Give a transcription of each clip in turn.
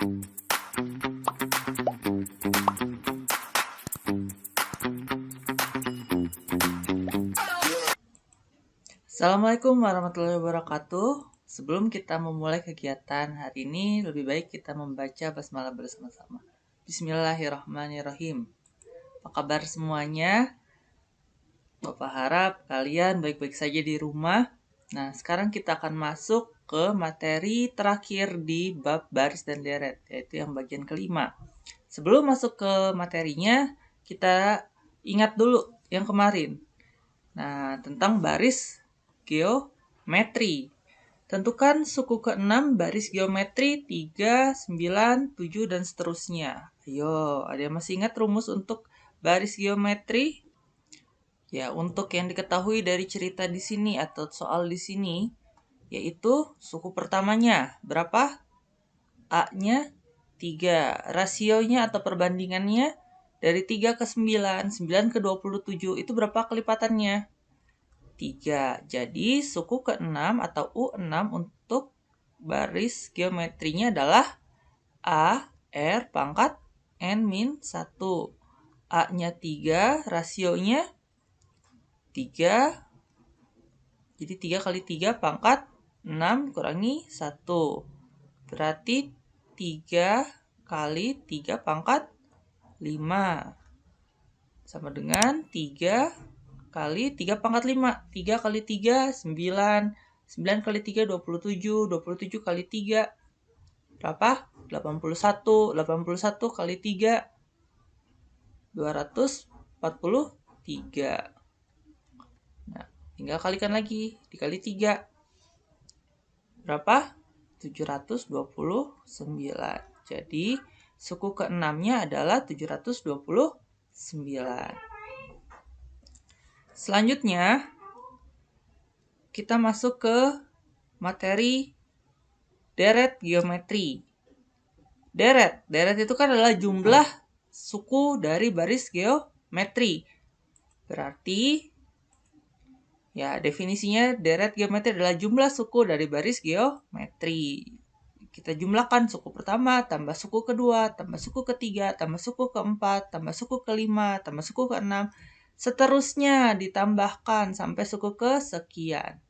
Assalamualaikum warahmatullahi wabarakatuh. Sebelum kita memulai kegiatan hari ini, lebih baik kita membaca basmalah bersama-sama. Bismillahirrahmanirrahim. Apa kabar semuanya? Bapak harap kalian baik-baik saja di rumah. Nah, sekarang kita akan masuk ke materi terakhir di bab baris dan deret, yaitu yang bagian kelima. Sebelum masuk ke materinya, kita ingat dulu yang kemarin. Nah, tentang baris geometri. Tentukan suku ke-6 baris geometri 3, 9, 7, dan seterusnya. Ayo, ada yang masih ingat rumus untuk baris geometri? Ya, untuk yang diketahui dari cerita di sini atau soal di sini, yaitu suku pertamanya. Berapa? A-nya 3. Rasionya atau perbandingannya dari 3 ke 9, 9 ke 27, itu berapa kelipatannya? 3. Jadi suku ke-6 atau U6 untuk baris geometrinya adalah A, R pangkat N-1. A-nya 3, rasionya 3. Jadi 3 kali 3 pangkat 6 kurangi 1. Berarti 3 kali 3 pangkat 5. Sama dengan 3 kali 3 pangkat 5. 3 kali 3, 9. 9 kali 3, 27. 27 kali 3, berapa? 81. 81 kali 3, 243. Nah, tinggal kalikan lagi. Dikali 3, berapa? 729. Jadi, suku ke-6-nya adalah 729. Selanjutnya, kita masuk ke materi deret geometri. Deret itu kan adalah jumlah suku dari baris geometri. Berarti, ya definisinya deret geometri adalah jumlah suku dari baris geometri. Kita jumlahkan suku pertama, tambah suku kedua, tambah suku ketiga, tambah suku keempat, tambah suku kelima, tambah suku keenam, seterusnya ditambahkan sampai suku kesekian.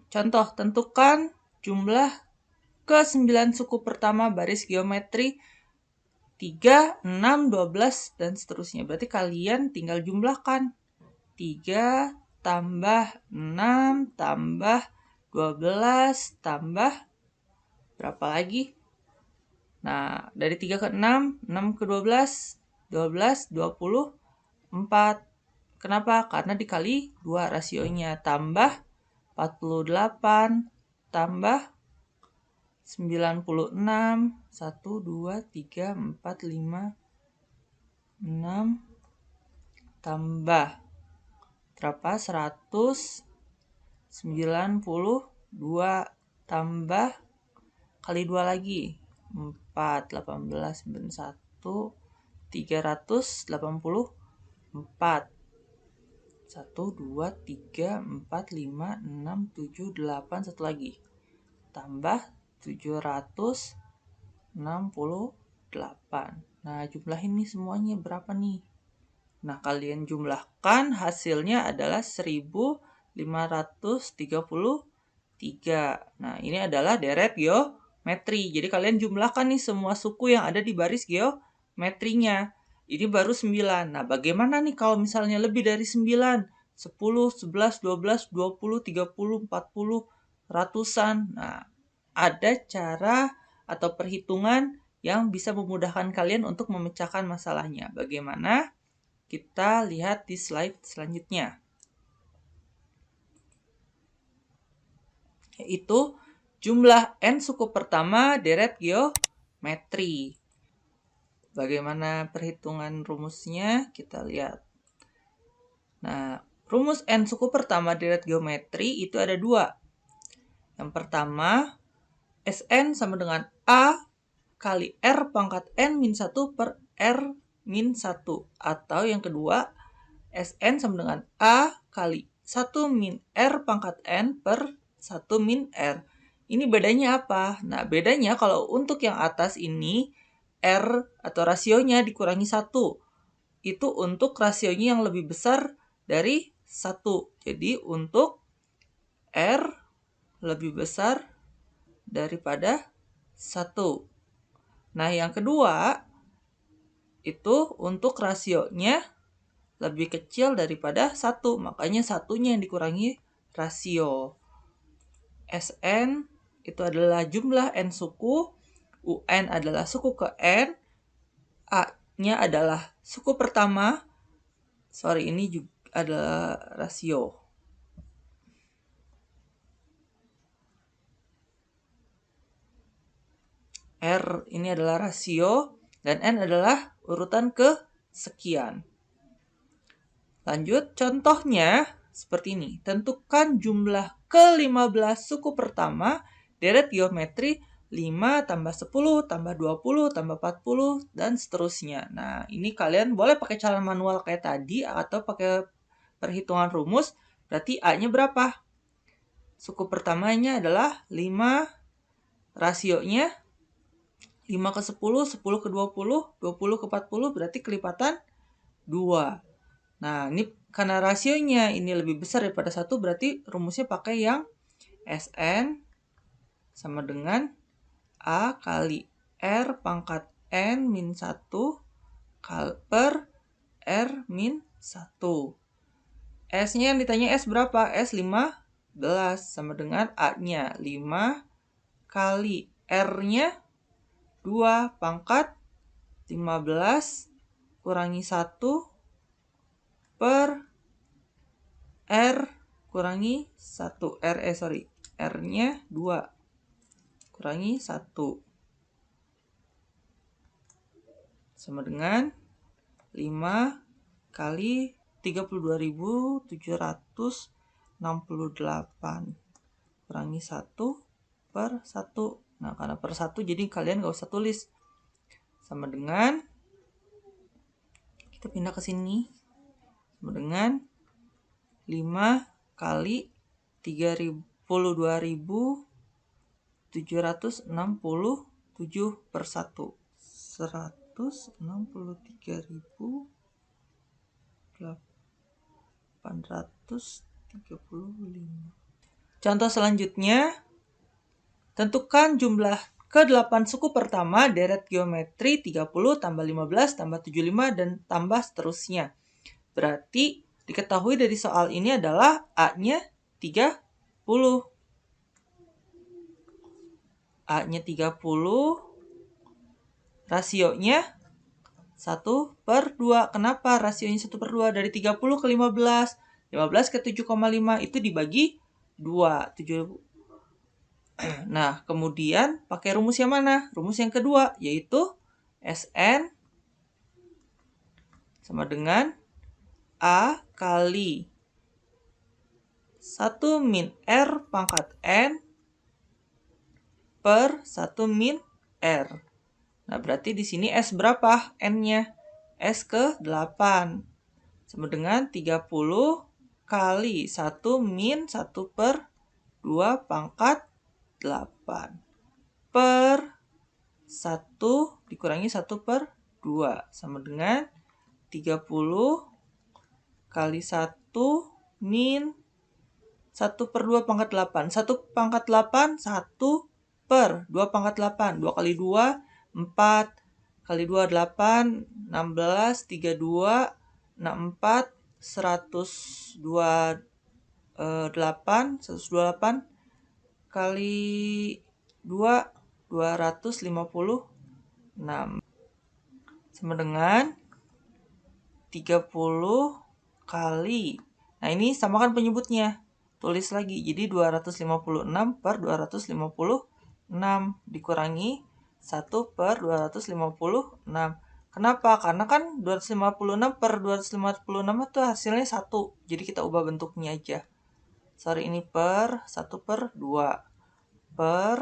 Contoh, tentukan jumlah ke-9 suku pertama baris geometri 3, 6, 12, dan seterusnya. Berarti kalian tinggal jumlahkan. 3 tambah 6 tambah 12 tambah berapa lagi? Nah, dari 3 ke 6, 6 ke 12, 12, 24. Kenapa? Karena dikali 2 rasionya. Tambah 48 tambah 96, 1, 2, 3, 4, 5, 6, tambah berapa? 192 tambah kali 2 lagi. 4, 18, 91, 384. 1, 2, 3, 4, 5, 6, 7, 8, satu lagi. Tambah 768. Nah, jumlah ini semuanya berapa nih? Nah, kalian jumlahkan, hasilnya adalah 1533. Nah, ini adalah deret geometri. Jadi kalian jumlahkan nih semua suku yang ada di baris geometrinya. Ini baru 9. Nah, bagaimana nih kalau misalnya lebih dari 9? 10, 11, 12, 20, 30, 40, ratusan. Nah, ada cara atau perhitungan yang bisa memudahkan kalian untuk memecahkan masalahnya. Bagaimana? Kita lihat di slide selanjutnya. Yaitu jumlah N suku pertama deret geometri. Bagaimana perhitungan rumusnya? Kita lihat. Nah, rumus N suku pertama deret geometri itu ada 2. Yang pertama, Sn sama dengan A kali R pangkat N-1 per R-1. Atau yang kedua, Sn sama dengan A kali 1 min R pangkat N per 1 min R. Ini bedanya apa? Nah, bedanya kalau untuk yang atas ini, R atau rasionya dikurangi 1. Itu untuk rasionya yang lebih besar dari 1. Jadi, untuk R lebih besar daripada 1. Nah, yang kedua, itu untuk rasionya lebih kecil daripada 1. Makanya satunya yang dikurangi rasio. Sn itu adalah jumlah N suku, UN adalah suku ke N, A-nya adalah suku pertama, ini juga adalah rasio. R ini adalah rasio, dan N adalah urutan kesekian. Lanjut, contohnya seperti ini. Tentukan jumlah ke-15 suku pertama, deret geometri 5 tambah 10 tambah 20 tambah 40 dan seterusnya. Nah, ini kalian boleh pakai cara manual kayak tadi atau pakai perhitungan rumus. Berarti A-nya berapa? Suku pertamanya adalah 5, rasionya 5 ke 10, 10 ke 20, 20 ke 40, berarti kelipatan 2. Nah, ini karena rasionya ini lebih besar daripada 1, berarti rumusnya pakai yang Sn sama dengan A kali R pangkat N min 1 per R min 1. S-nya yang ditanya S berapa? S 15 sama dengan A-nya 5 kali R-nya 2 pangkat 15 kurangi 1 per R kurangi 1. R-nya 2 kurangi 1. Sama dengan 5 kali 32.768 kurangi 1 per 1. Nah, karena per 1 jadi kalian nggak usah tulis. Sama dengan, kita pindah ke sini. Sama dengan 5 kali 32.767 per 1. 163.835. Contoh selanjutnya, tentukan jumlah ke-8 suku pertama deret geometri 30 tambah 15 tambah 75 dan tambah seterusnya. Berarti diketahui dari soal ini adalah A-nya 30. A-nya 30, rasionya 1/2. Kenapa rasionya 1/2? Dari 30 ke 15. 15 ke 7,5 itu dibagi 2. Nah, kemudian pakai rumus yang mana? Rumus yang kedua, yaitu Sn sama dengan A kali 1 min R pangkat N per 1 min R. Nah, berarti di sini S berapa? N-nya. S ke 8. Sama dengan 30 kali 1 min 1 per 2 pangkat 8. Per 1 dikurangi 1 per 2. Sama dengan 30 kali 1 min 1 per 2 pangkat 8. 1 pangkat 8, 1 per 2 pangkat 8. 2 kali 2, 4. Kali 2, 8. 16, 32, 64, 128 kali 2, 256. Sama dengan 30 kali. Nah, ini samakan penyebutnya. Tulis lagi. Jadi 256 per 256 dikurangi 1 per 256. Kenapa? Karena kan 256 per 256 itu hasilnya 1. Jadi kita ubah bentuknya aja. Ini per 1 per 2. Per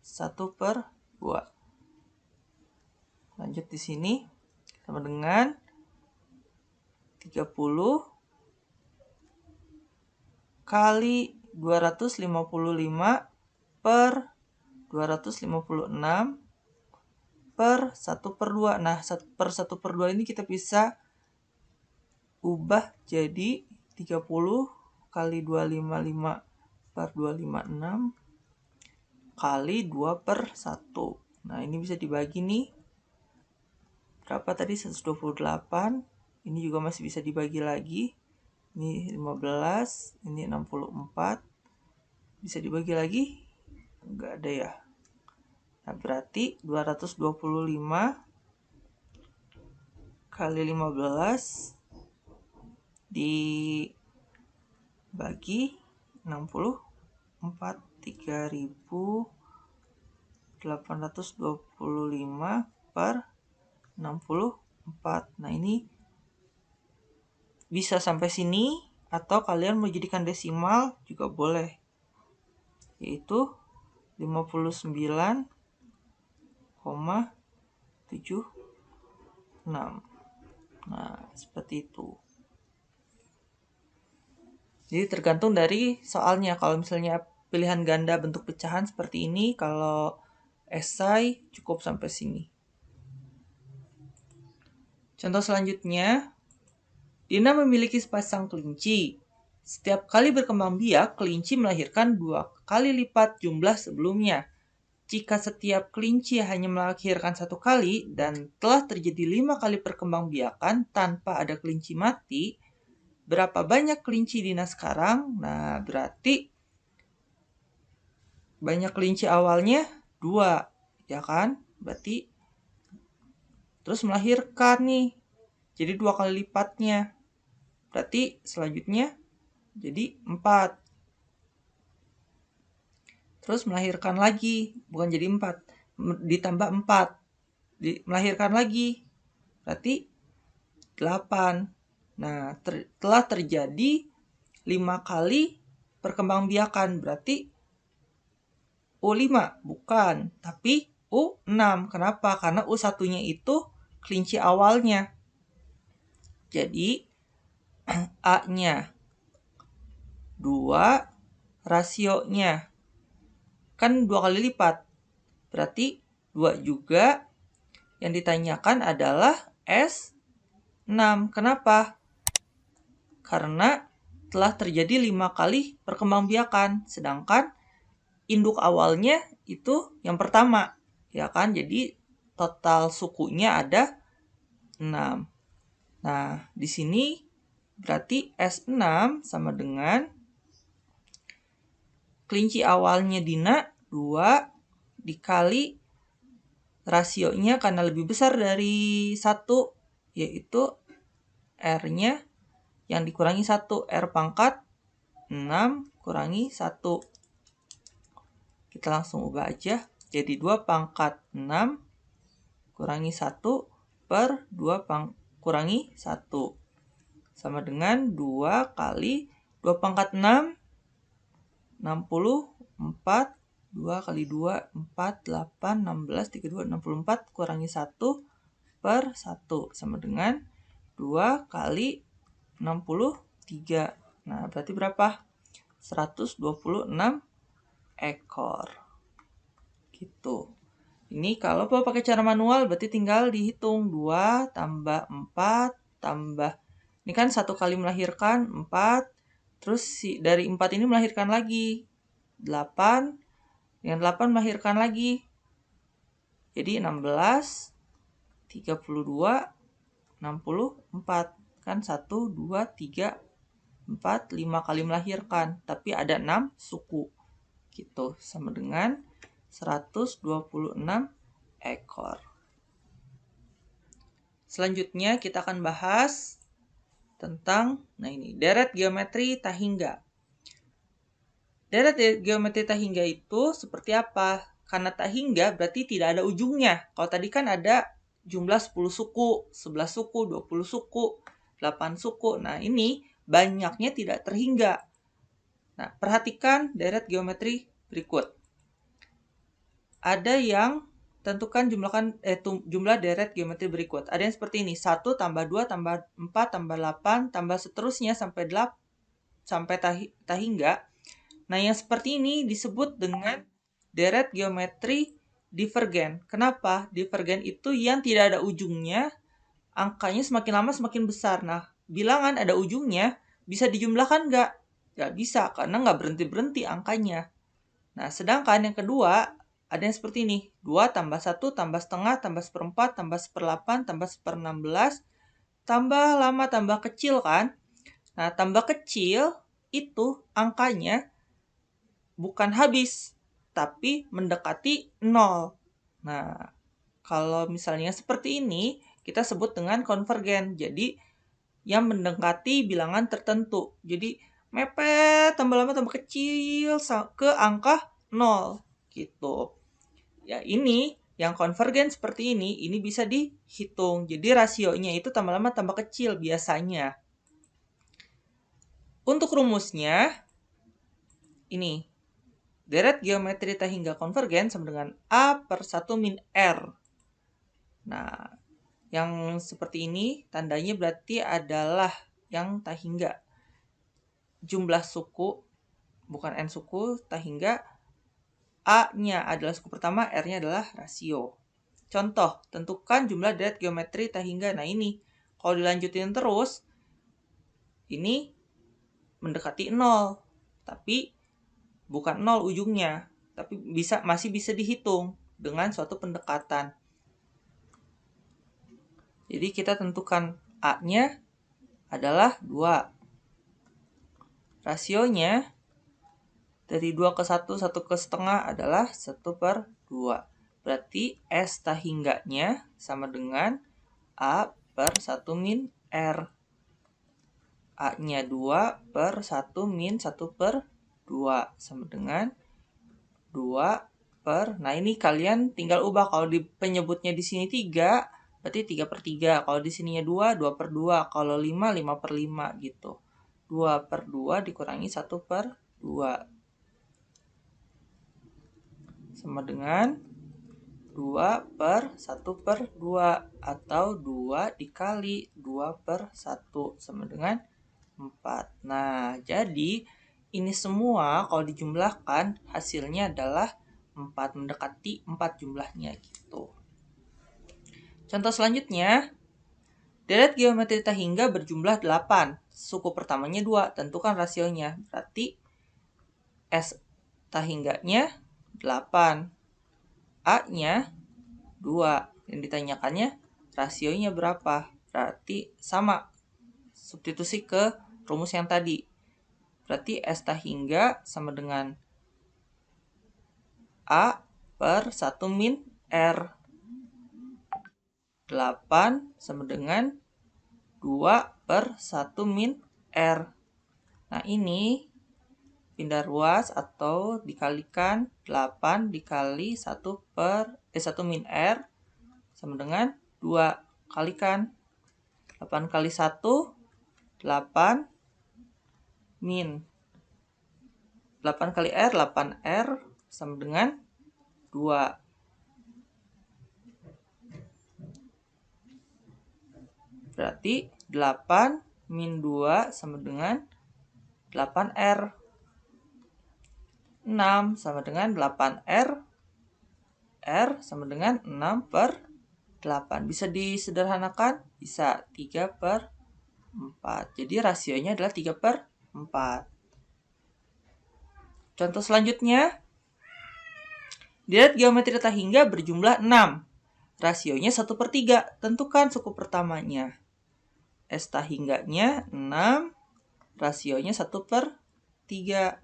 1 per 2. Lanjut di sini. Sama dengan 30 kali 255 per 256 per 1/2. Nah, per 1/2 ini kita bisa ubah jadi 30 kali 255 per 256 kali 2/1. Nah, ini bisa dibagi nih. Berapa tadi? 128. Ini juga masih bisa dibagi lagi. Ini 15, ini 64. Bisa dibagi lagi? Enggak ada ya. Nah, berarti 225 kali 15 dibagi 64, 3.825 per 64. Nah, ini bisa sampai sini, atau kalian mau jadikan desimal juga boleh, yaitu 59,76. Nah, seperti itu. Jadi tergantung dari soalnya. Kalau misalnya pilihan ganda bentuk pecahan seperti ini, kalau esai cukup sampai sini. Contoh selanjutnya, Dina memiliki sepasang kelinci. Setiap kali berkembang biak, kelinci melahirkan 2 kali lipat jumlah sebelumnya. Jika setiap kelinci hanya melahirkan 1 kali dan telah terjadi 5 kali perkembangbiakan tanpa ada kelinci mati, berapa banyak kelinci Dina sekarang? Nah, berarti banyak kelinci awalnya 2, ya kan? Berarti terus melahirkan nih, jadi 2 kali lipatnya. Berarti selanjutnya jadi 4. Terus melahirkan lagi, bukan jadi 4, ditambah 4. Melahirkan lagi, berarti 8. Nah, telah terjadi 5 kali perkembangbiakan, berarti U5, bukan, tapi U6. Kenapa? Karena U1-nya itu kelinci awalnya. Jadi, A-nya 2, rasionya kan 2 kali lipat. Berarti 2 juga. Yang ditanyakan adalah S6. Kenapa? Karena telah terjadi 5 kali perkembangbiakan. Sedangkan induk awalnya itu yang pertama. Ya kan? Jadi total sukunya ada 6. Nah, di sini berarti S6 sama dengan kelinci awalnya Dina 2 dikali rasionya karena lebih besar dari 1, yaitu R-nya yang dikurangi 1. R pangkat 6 kurangi 1. Kita langsung ubah aja. Jadi 2 pangkat 6 kurangi 1 per 2 kurangi 1. Sama dengan 2 kali 2 pangkat 6, 64. 2 kali 2, 4, 8, 16, 32, 64, kurangi 1 per 1. Sama dengan 2 kali 63. Nah, berarti berapa? 126 ekor. Gitu. Ini kalau mau pakai cara manual, berarti tinggal dihitung. 2 tambah 4 tambah. Ini kan 1 kali melahirkan, 4. Terus dari 4 ini melahirkan lagi. 8. Dengan 8 melahirkan lagi. Jadi 16, 32, 64. Kan 1, 2, 3, 4, 5 kali melahirkan. Tapi ada 6 suku. Gitu. Sama dengan 126 ekor. Selanjutnya kita akan bahas tentang, deret geometri Tahingga. Deret geometri Tahingga itu seperti apa? Karena Tahingga berarti tidak ada ujungnya. Kalau tadi kan ada jumlah 10 suku, 11 suku, 20 suku, 8 suku. Nah, ini banyaknya tidak terhingga. Nah, perhatikan deret geometri berikut. Ada yang tentukan jumlah deret geometri berikut. Ada yang seperti ini. 1 tambah 2 tambah 4 tambah 8 tambah seterusnya sampai Tahingga. Nah, yang seperti ini disebut dengan deret geometri divergen. Kenapa? Divergen itu yang tidak ada ujungnya, angkanya semakin lama semakin besar. Nah, bilangan ada ujungnya, bisa dijumlahkan nggak? Nggak bisa, karena nggak berhenti-berhenti angkanya. Nah, sedangkan yang kedua, ada yang seperti ini. 2 tambah 1 tambah setengah, tambah seperempat, tambah seperlapan, tambah seper-16, tambah lama, tambah kecil kan? Nah, tambah kecil itu angkanya bukan habis, tapi mendekati 0. Nah, kalau misalnya seperti ini, kita sebut dengan konvergen. Jadi, yang mendekati bilangan tertentu. Jadi, mepet, tambah lama, tambah kecil, ke angka 0. Gitu. Ya, ini yang konvergen seperti ini bisa dihitung. Jadi, rasionya itu tambah lama, tambah kecil biasanya. Untuk rumusnya, ini. Deret geometri T hingga konvergen sama dengan A per 1 min R. Nah, yang seperti ini tandanya berarti adalah yang T hingga. Jumlah suku, bukan N suku, T hingga. A-nya adalah suku pertama, R-nya adalah rasio. Contoh, tentukan jumlah deret geometri T hingga. Nah ini, kalau dilanjutin terus, ini mendekati 0. Tapi bukan 0 ujungnya, tapi masih bisa dihitung dengan suatu pendekatan. Jadi kita tentukan A-nya adalah 2. Rasionya dari 2 ke 1, 1 ke setengah adalah 1/2. Berarti S T hingganya sama dengan A per 1 min R. A-nya 2 per 1 min 1/2 sama dengan 2 per, nah ini kalian tinggal ubah. Kalau di penyebutnya di sini 3, berarti 3/3. Kalau di sininya 2, 2/2. Kalau 5, 5/5 gitu. 2/2 dikurangi 1/2 sama dengan 2 per 1/2 atau 2 dikali 2/1 sama dengan 4. Nah, jadi ini semua kalau dijumlahkan hasilnya adalah 4, mendekati 4 jumlahnya gitu. Contoh selanjutnya, deret geometri T hingga berjumlah 8. Suku pertamanya 2, tentukan rasionya. Berarti S T hingganya 8. A-nya 2. Yang ditanyakannya rasionya berapa? Berarti sama. Substitusi ke rumus yang tadi. Berarti S T hingga sama dengan A per 1 min R. 8 sama dengan 2 per 1 min R. Nah ini pindah ruas atau dikalikan 8 dikali 1 min R sama dengan 2. Kalikan 8 kali 1, 8 min 8 kali R, 8R sama dengan 2. Berarti 8 min 2 sama dengan 8R. 6 sama dengan 8R. R sama dengan 6/8. Bisa disederhanakan? Bisa, 3/4. Jadi rasionya adalah 3/4. Contoh selanjutnya, deret geometri T hingga berjumlah 6. Rasionya 1/3. Tentukan suku pertamanya. S T hingganya 6. Rasionya 1/3.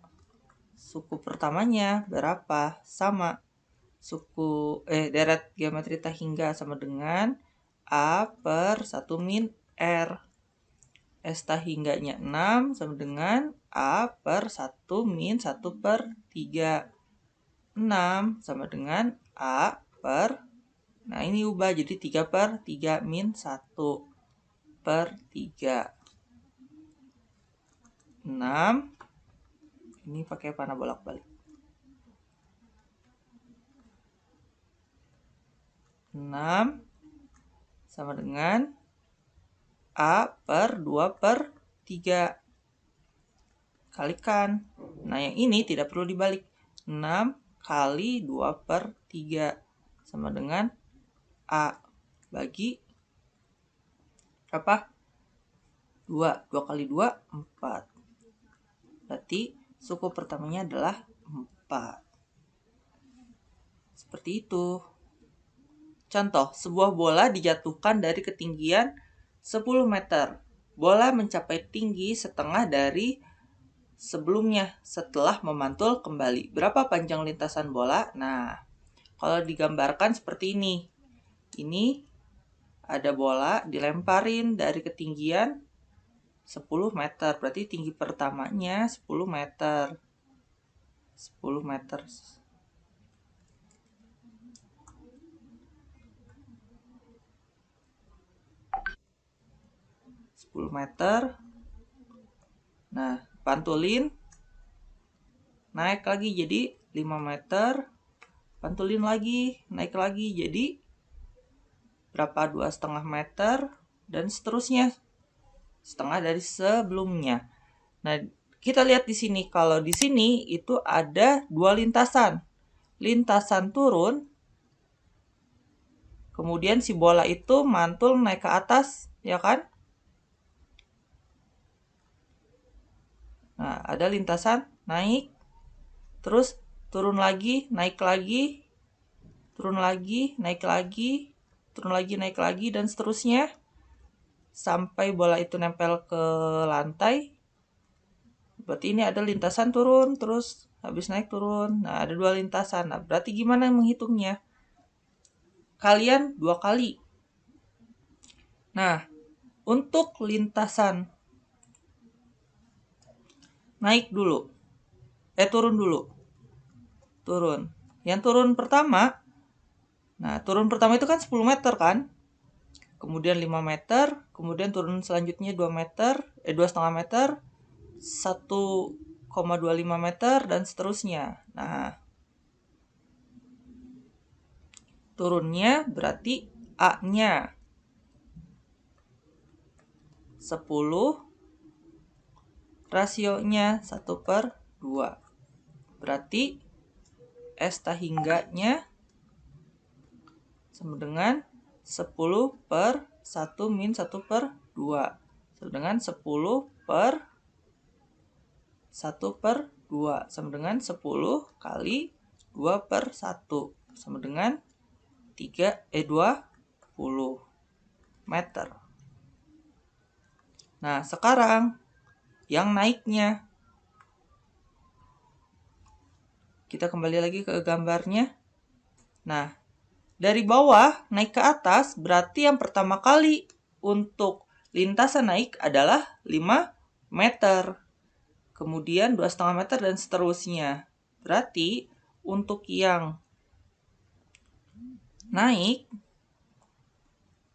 Suku pertamanya berapa? Sama. Deret geometri T hingga sama dengan A per 1 min R. S T hingganya 6 sama dengan A per 1 min 1/3. 6 sama dengan A per, nah ini ubah jadi 3/3 min 1/3. 6, ini pakai panah bolak-balik. 6 sama dengan A per 2/3. Kalikan. Nah yang ini tidak perlu dibalik. 6 kali 2/3 sama dengan A bagi berapa? 2. 2 kali 2, 4. Berarti suku pertamanya adalah 4. Seperti itu. Contoh, sebuah bola dijatuhkan dari ketinggian 10 meter. Bola mencapai tinggi setengah dari sebelumnya setelah memantul kembali. Berapa panjang lintasan bola? Nah, kalau digambarkan seperti ini. Ini ada bola dilemparin dari ketinggian 10 meter. Berarti tinggi pertamanya 10 meter. 10 meter. 10 meter. Nah, pantulin. Naik lagi jadi 5 meter. Pantulin lagi, naik lagi jadi berapa? 2,5 meter. Dan seterusnya. Setengah dari sebelumnya. Nah, kita lihat di sini. Kalau di sini itu ada 2 lintasan. Lintasan turun. Kemudian si bola itu mantul naik ke atas, ya kan? Nah, ada lintasan naik, terus turun lagi, naik lagi, turun lagi, naik lagi, turun lagi, naik lagi, dan seterusnya. Sampai bola itu nempel ke lantai. Berarti ini ada lintasan turun, terus habis naik turun. Nah, ada 2 lintasan. Nah, berarti gimana menghitungnya? Kalian 2 kali. Nah, untuk lintasan naik dulu. Turun dulu. Turun. Yang turun pertama, nah turun pertama itu kan 10 meter kan? Kemudian 5 meter, kemudian turun selanjutnya 2 meter, 2,5 meter, 1,25 meter, dan seterusnya. Nah, turunnya berarti A-nya 10, rasionya 1/2. Berarti S/nya sama dengan 10/1 min 1/2. Sama dengan 10/1/2. Sama dengan 10 kali 2/1. Sama dengan 20 meter. Nah, sekarang yang naiknya. Kita kembali lagi ke gambarnya. Nah, dari bawah naik ke atas berarti yang pertama kali untuk lintasan naik adalah 5 meter. Kemudian 2,5 meter dan seterusnya. Berarti untuk yang naik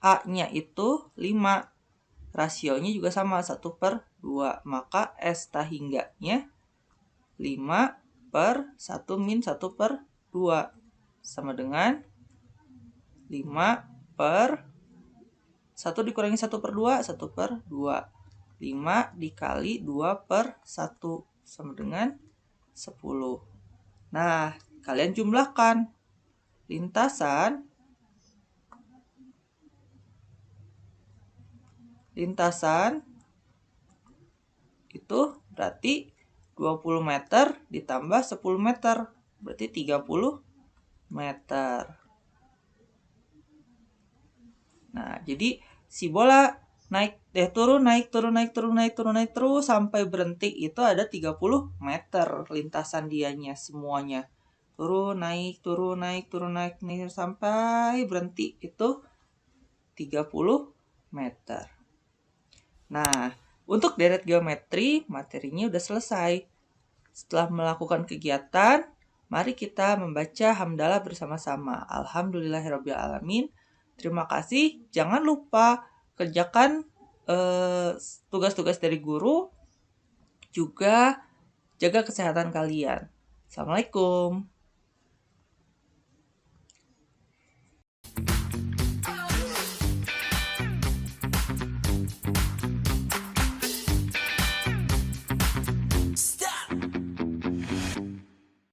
A-nya itu 5. Rasionya juga sama 1/2. Maka S/nya 5/1 min 1/2. Sama dengan 5/1 dikurangi 1/2, 1/2. 5 dikali 2/1 sama dengan 10. Nah, kalian jumlahkan. Lintasan itu berarti 20 meter ditambah 10 meter. Berarti 30 meter. Nah, jadi si bola turun, naik, turun, naik, turun, naik, turun, naik terus sampai berhenti itu ada 30 meter lintasan dianya semuanya. Turun, naik, turun, naik, turun, naik, nih sampai berhenti itu 30 meter. Nah, untuk deret geometri materinya udah selesai. Setelah melakukan kegiatan, mari kita membaca hamdalah bersama-sama. Alhamdulillahirrabbilalamin. Terima kasih. Jangan lupa kerjakan tugas-tugas dari guru. Juga jaga kesehatan kalian. Assalamualaikum.